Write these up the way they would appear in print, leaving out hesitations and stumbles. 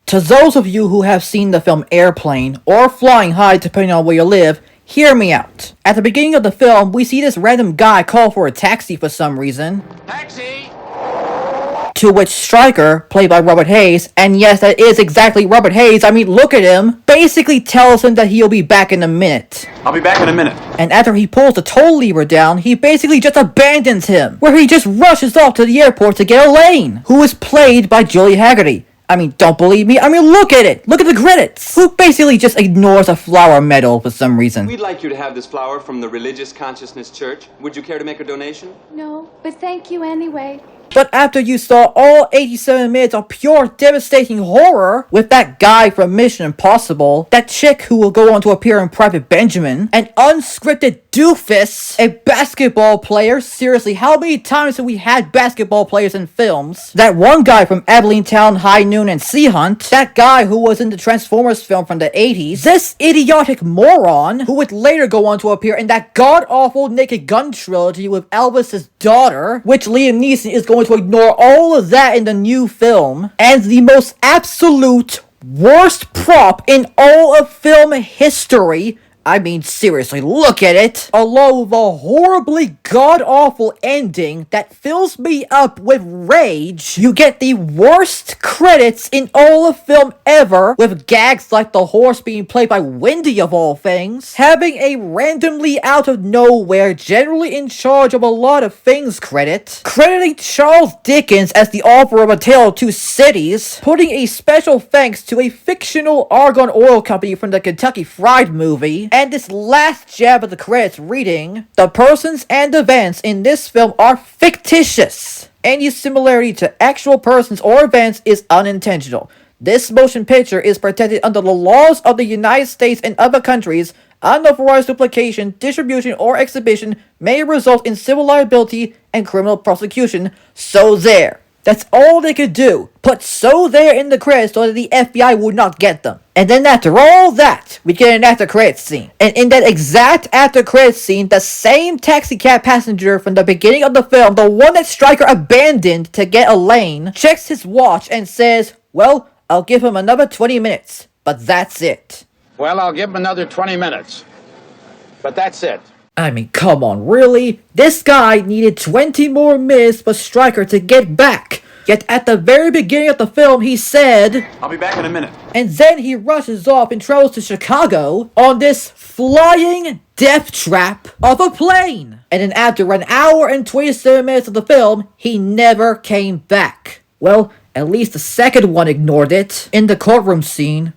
To those of you who have seen the film Airplane, or Flying High depending on where you live, hear me out. At the beginning of the film, we see this random guy call for a taxi for some reason. Taxi! To which Stryker, played by Robert Hayes, and yes, that is exactly Robert Hayes, I mean, look at him, basically tells him that he'll be back in a minute. I'll be back in a minute. And after he pulls the toll lever down, he basically just abandons him, where he just rushes off to the airport to get Elaine, who is played by Julie Haggerty. I mean, don't believe me? I mean, look at it! Look at the credits! Who basically just ignores a flower medal for some reason. We'd like you to have this flower from the Religious Consciousness Church. Would you care to make a donation? No, but thank you anyway. But after you saw all 87 minutes of pure devastating horror with that guy from Mission Impossible, that chick who will go on to appear in Private Benjamin, an unscripted doofus, a basketball player, seriously, how many times have we had basketball players in films? That one guy from Abilene Town, High Noon, and Sea Hunt, that guy who was in the Transformers film from the 80s, this idiotic moron who would later go on to appear in that god-awful Naked Gun trilogy with Elvis's daughter, which Liam Neeson is going to ignore all of that in the new film, and the most absolute worst prop in all of film history. I mean, seriously, look at it! Along with a horribly god-awful ending that fills me up with rage, you get the worst credits in all of film ever, with gags like the horse being played by Wendy of all things, having a randomly out of nowhere, generally in charge of a lot of things credit, crediting Charles Dickens as the author of A Tale of Two Cities, putting a special thanks to a fictional Argon Oil company from the Kentucky Fried Movie, and this last jab of the credits reading, the persons and events in this film are fictitious. Any similarity to actual persons or events is unintentional. This motion picture is protected under the laws of the United States and other countries. Unauthorized duplication, distribution, or exhibition may result in civil liability and criminal prosecution. So there. That's all they could do. Put "so there" in the credits so that the FBI would not get them. And then after all that, we get an after credits scene. And in that exact after credits scene, the same taxi cab passenger from the beginning of the film, the one that Stryker abandoned to get Elaine, checks his watch and says, well, I'll give him another 20 minutes. But that's it. Well, I'll give him another 20 minutes. But that's it. I mean, come on, really? This guy needed 20 more minutes for Stryker to get back. Yet at the very beginning of the film, he said, I'll be back in a minute. And then he rushes off and travels to Chicago on this flying death trap of a plane. And then after an hour and 27 minutes of the film, he never came back. Well, at least the second one ignored it. In the courtroom scene.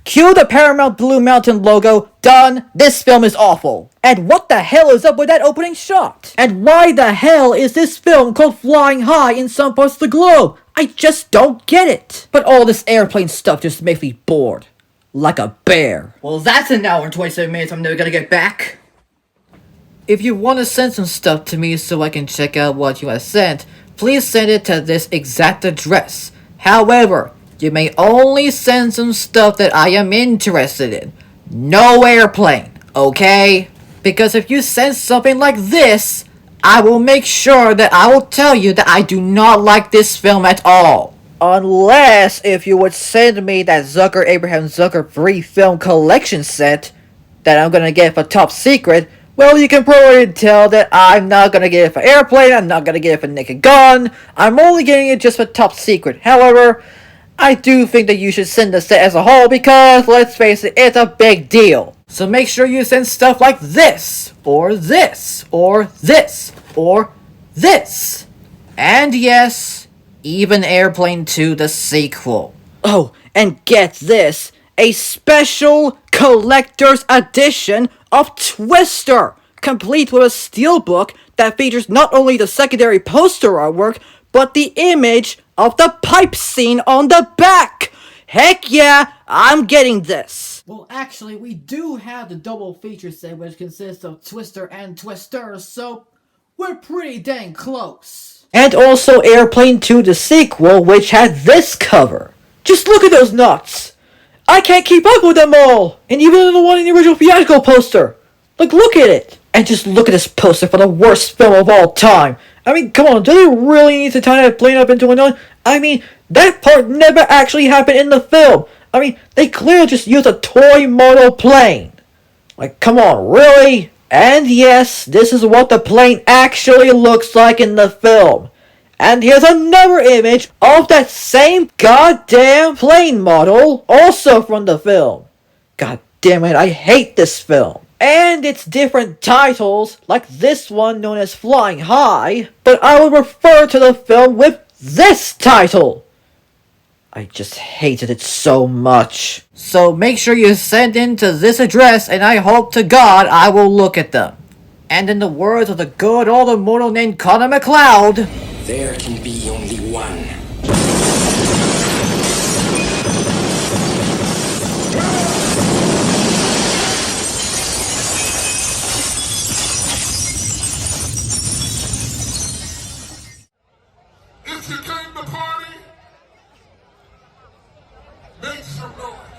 Cue the Paramount Blue Mountain logo. Done. This film is awful. And what the hell is up with that opening shot? And why the hell is this film called Flying High in some parts of the globe? I just don't get it. But all this airplane stuff just makes me bored. Like a bear. Well, that's an hour and 27 minutes I'm never gonna get back. If you want to send some stuff to me so I can check out what you have sent, please send it to this exact address. However, you may only send some stuff that I am interested in. No airplane, okay? Because if you send something like this, I will make sure that I will tell you that I do not like this film at all. Unless if you would send me that Zucker Abraham Zucker 3 film collection set that I'm gonna get for Top Secret, well, you can probably tell that I'm not gonna get it for Airplane, I'm not gonna get it for Naked Gun, I'm only getting it just for Top Secret. However, I do think that you should send the set as a whole because, let's face it, it's a big deal. So make sure you send stuff like this, or this, or this, or this. And yes, even Airplane 2 the sequel. Oh, and get this, a special collector's edition of Twister, complete with a steelbook that features not only the secondary poster artwork, but the image of the pipe scene on the back. Heck yeah, I'm getting this. Well, actually, we do have the double feature set, which consists of Twister and Twisters, so we're pretty dang close. And also Airplane 2 the sequel, which had this cover. Just look at those nuts. I can't keep up with them all. And even the one in the original theatrical poster. Like, look at it. And just look at this poster for the worst film of all time. I mean, come on, do they really need to tie that plane up into another? I mean, That part never actually happened in the film. I mean, they clearly just used a toy model plane. Like, come on, really? And yes, this is what the plane actually looks like in the film. And here's another image of that same goddamn plane model, also from the film. God damn it, I hate this film. And its different titles, like this one known as Flying High, but I would refer to the film with this title. I just hated it so much. So make sure you send in to this address, and I hope to God I will look at them. And in the words of the good old immortal named Connor McLeod, there can be only one. If you came to party, make some noise.